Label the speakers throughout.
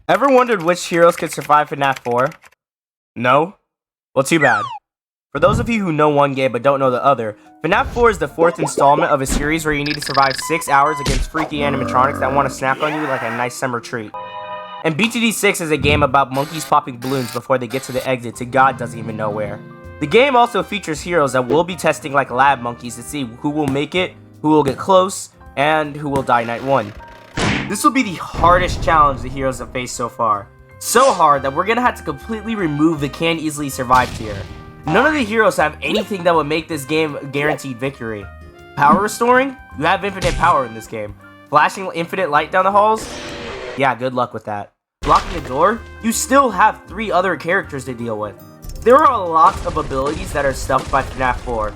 Speaker 1: Ever wondered which heroes could survive FNAF 4? No? Well, too bad. For those of you who know one game but don't know the other, FNAF 4 is the 4th installment of a series where you need to survive 6 hours against freaky animatronics that want to snap on you like a nice summer treat. And BTD6 is a game about monkeys popping balloons before they get to the exit to God doesn't even know where. The game also features heroes that will be testing like lab monkeys to see who will make it, who will get close, and who will die night 1. This will be the hardest challenge the heroes have faced so far. So hard that we're gonna have to completely remove the can easily survive tier. None of the heroes have anything that would make this game a guaranteed victory. Power restoring? You have infinite power in this game. Flashing infinite light down the halls? Yeah, good luck with that. Blocking a door? You still have 3 other characters to deal with. There are a lot of abilities that are stuffed by FNAF 4.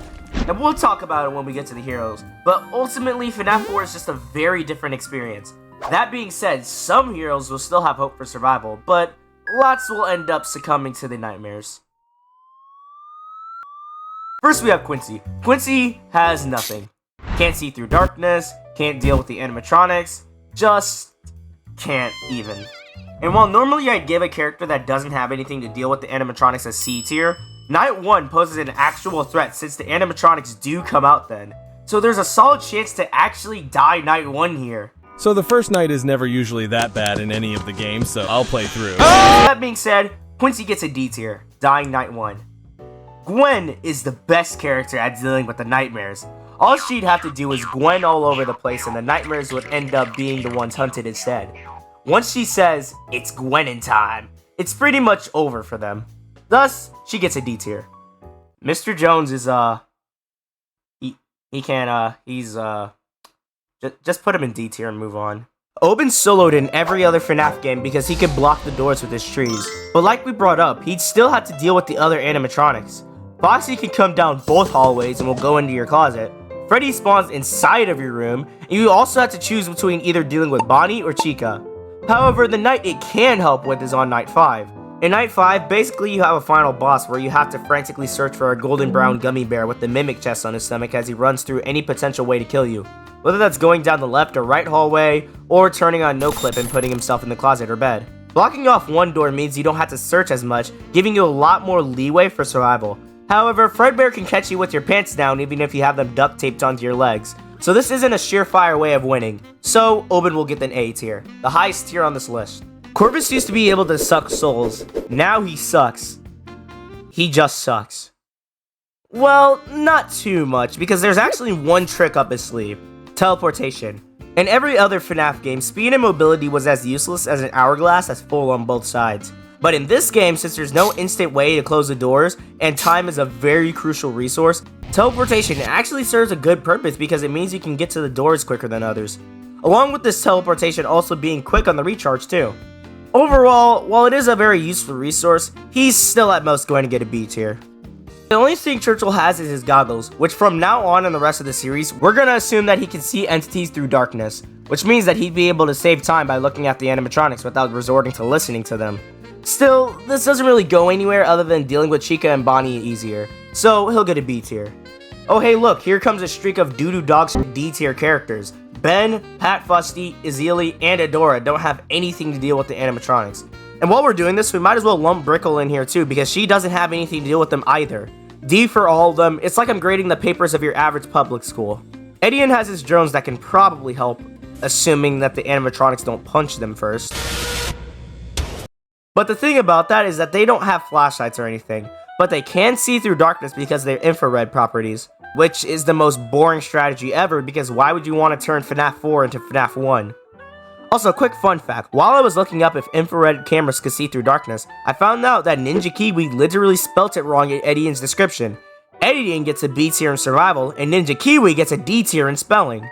Speaker 1: And we'll talk about it when we get to the heroes. But ultimately, FNAF 4 is just a very different experience. That being said, some heroes will still have hope for survival, but lots will end up succumbing to the nightmares. First we have Quincy. Quincy has nothing. Can't see through darkness, can't deal with the animatronics, just can't even. And while normally I'd give a character that doesn't have anything to deal with the animatronics a C tier, Night 1 poses an actual threat since the animatronics do come out then. So there's a solid chance to actually die Night 1 here.
Speaker 2: So the first night is never usually that bad in any of the games, so I'll play through.
Speaker 1: That being said, Quincy gets a D tier, dying Night 1. Gwen is the best character at dealing with the nightmares. All she'd have to do is Gwen all over the place and the nightmares would end up being the ones hunted instead. Once she says, "It's Gwenin time," it's pretty much over for them. Thus, she gets a D tier. Mr. Jones is, just put him in D tier and move on. Obyn soloed in every other FNAF game because he could block the doors with his trees. But like we brought up, he'd still have to deal with the other animatronics. Foxy can come down both hallways and will go into your closet. Freddy spawns inside of your room, and you also have to choose between either dealing with Bonnie or Chica. However, the night it can help with is on Night 5. In Night 5, basically you have a final boss where you have to frantically search for a golden brown gummy bear with the mimic chest on his stomach as he runs through any potential way to kill you. Whether that's going down the left or right hallway, or turning on no clip and putting himself in the closet or bed. Blocking off one door means you don't have to search as much, giving you a lot more leeway for survival. However, Fredbear can catch you with your pants down even if you have them duct taped onto your legs. So this isn't a surefire way of winning. So, Obyn will get an A tier, the highest tier on this list. Corvus used to be able to suck souls. Now he sucks. He just sucks. Well, not too much, because there's actually one trick up his sleeve. Teleportation. In every other FNAF game, speed and mobility was as useless as an hourglass that's full on both sides. But in this game, since there's no instant way to close the doors, and time is a very crucial resource, teleportation actually serves a good purpose because it means you can get to the doors quicker than others. Along with this teleportation also being quick on the recharge too. Overall, while it is a very useful resource, he's still at most going to get a B tier. The only thing Churchill has is his goggles, which from now on in the rest of the series, we're gonna assume that he can see entities through darkness, which means that he'd be able to save time by looking at the animatronics without resorting to listening to them. Still, this doesn't really go anywhere other than dealing with Chica and Bonnie easier, so he'll get a B tier. Oh hey look, here comes a streak of doo-doo dogs D tier characters. Ben, Pat Fusty, Ezili, and Adora don't have anything to deal with the animatronics. And while we're doing this, we might as well lump Brickell in here too, because she doesn't have anything to deal with them either. D for all of them. It's like I'm grading the papers of your average public school. Etienne has his drones that can probably help, assuming that the animatronics don't punch them first. But the thing about that is that they don't have flashlights or anything, but they can see through darkness because of their infrared properties, which is the most boring strategy ever because why would you want to turn FNAF 4 into FNAF 1? Also, quick fun fact, while I was looking up if infrared cameras could see through darkness, I found out that Ninja Kiwi literally spelt it wrong in Etienne's description. Etienne gets a B tier in survival, and Ninja Kiwi gets a D tier in spelling.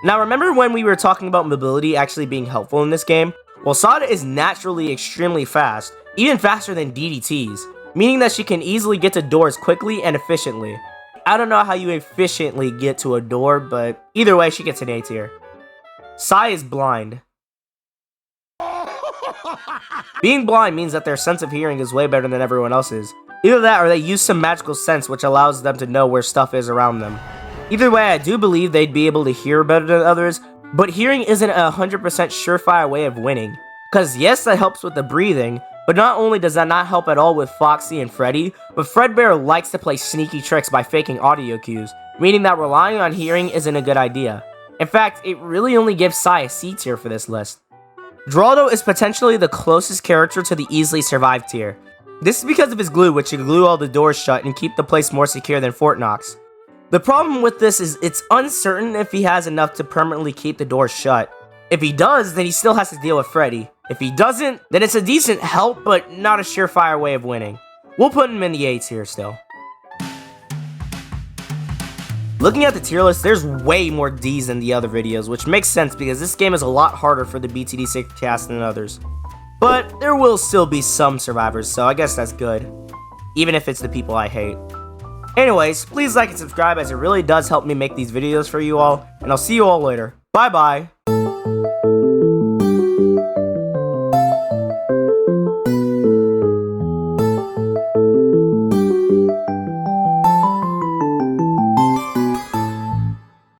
Speaker 1: Now remember when we were talking about mobility actually being helpful in this game? Well, Sauda is naturally extremely fast, even faster than DDT's, meaning that she can easily get to doors quickly and efficiently. I don't know how you efficiently get to a door, but either way, she gets an A tier. Sai is blind. Being blind means that their sense of hearing is way better than everyone else's. Either that or they use some magical sense which allows them to know where stuff is around them. Either way, I do believe they'd be able to hear better than others, but hearing isn't a 100% surefire way of winning. Cause yes, that helps with the breathing, but not only does that not help at all with Foxy and Freddy, but Fredbear likes to play sneaky tricks by faking audio cues, meaning that relying on hearing isn't a good idea. In fact, it really only gives Sai a C tier for this list. Geraldo is potentially the closest character to the easily survive tier. This is because of his glue, which can glue all the doors shut and keep the place more secure than Fort Knox. The problem with this is it's uncertain if he has enough to permanently keep the doors shut. If he does, then he still has to deal with Freddy. If he doesn't, then it's a decent help, but not a surefire way of winning. We'll put him in the A tier still. Looking at the tier list, there's way more Ds than the other videos, which makes sense because this game is a lot harder for the BTD6 cast than others. But there will still be some survivors, so I guess that's good. Even if it's the people I hate. Anyways, please like and subscribe as it really does help me make these videos for you all, and I'll see you all later. Bye bye!